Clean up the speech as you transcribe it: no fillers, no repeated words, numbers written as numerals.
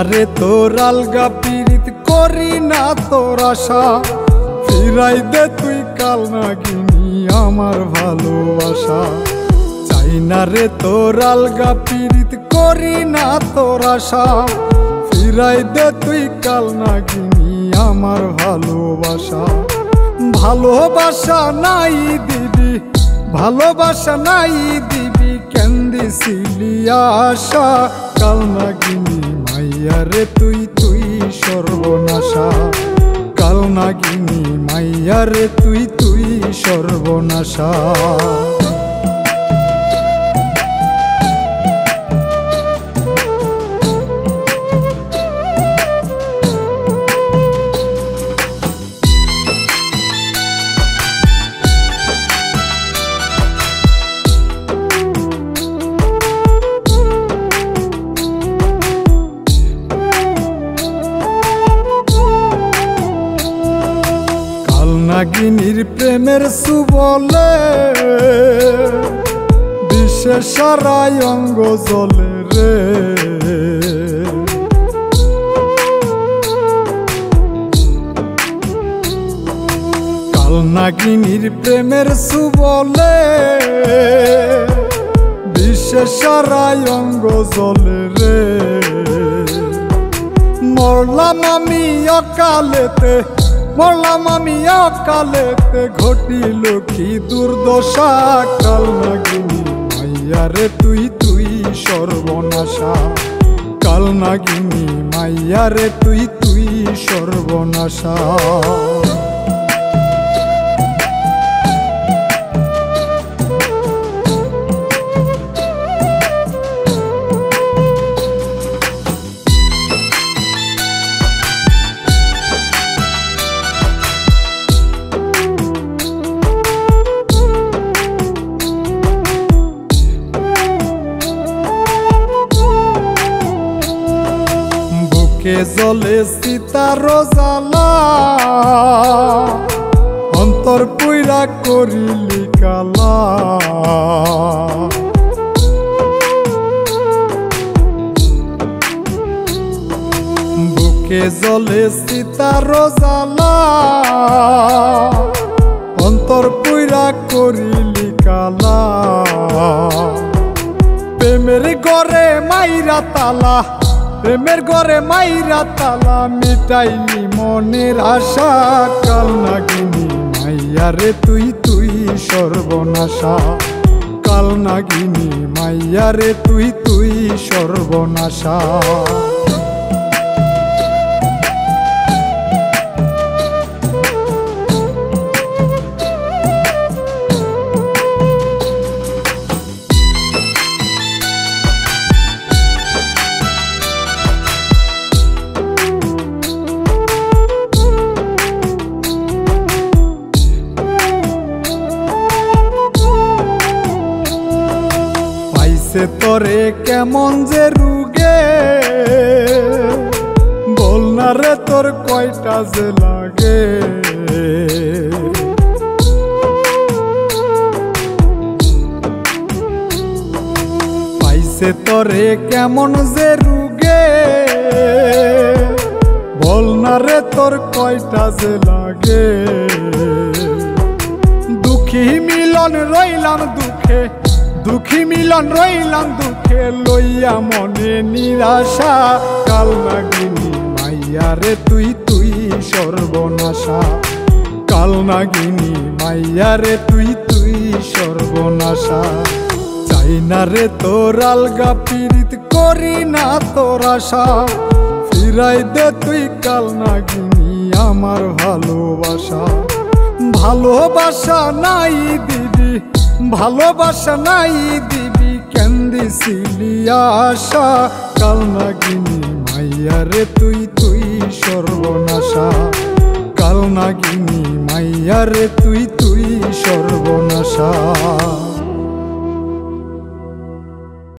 রে তোর আলগা পীড়িত করি না তোর আশা, ফিরাই দে তুই কাল নাগিনী আমার ভালোবাসা। চাই না রে তোর আলগা পীড়িত করি না তোর আশা, ফিরাই দে তুই কাল নাগিনী আমার ভালোবাসা। ভালোবাসা নাই দিবি, ভালোবাসা নাই দিবি, কেন দিছিলি আশা কাল নাগিনী মাইয়া রে তুই তুই সর্বনাশা। কাল নাগিনী মাইয়া রে তুই তুই সর্বনাশা। নাগিনীর প্রেমের সুবলে বিশ্বে সারাই অঙ্গ জলে রে, কাল নাগিনীর প্রেমের সুবলে বিশ্বে সারাই অঙ্গ জলে রে। মরলাম আমি অকালেতে, মরলাম আমি অকালেতে, ঘটিল কি দুর্দশা কাল নাগিনী মাইয়া রে তুই তুই সর্বনাশা। কাল নাগিনী মাইয়া রে তুই তুই সর্বনাশা। কে জলে সীতার জ্বালা, অন্তর পুইরা করিলি কালা। বুকে জলে সীতার জ্বালা, অন্তর পুইরা করিলি কালা। প্রেমের ঘরে মাইরা তালা, প্রেমের ঘরে মাইরা তালা, মিটাইলি মনের আশা কাল নাগিনী মাইয়া রে তুই তুই সর্বনাশা। কাল নাগিনী মাইয়া রে তুই তুই সর্বনাশা। পাইছে তোরে কেমন যে রুগে, বল না রে তোর কয়টা যে লাগে। পাইছে তোরে কেমন যে রুগে, বল না রে তোর কয়টা যে লাগে। দুঃখী মিলন রইলাম দুঃখে, দুঃখী মিলন রইলাম দুঃখে, লইয়া মনে নিরাশা কাল নাগিনী মাইয়া রে তুই তুই সর্বনাশা। কাল নাগিনী মাইয়া রে তুই তুই সর্বনাশা। চাই না রে তোর আলগা পীড়িত করি না তোর আশা, ফিরাই দে তুই কাল নাগিনী আমার ভালোবাসা। ভালোবাসা নাই দিবি, ভালোবাসা নাই দিবি, কেন দিছিলি আশা কাল নাগিনী মাইয়া রে তুই তুই সর্বনাশা। কাল নাগিনী মাইয়া রে তুই তুই সর্বনাশা।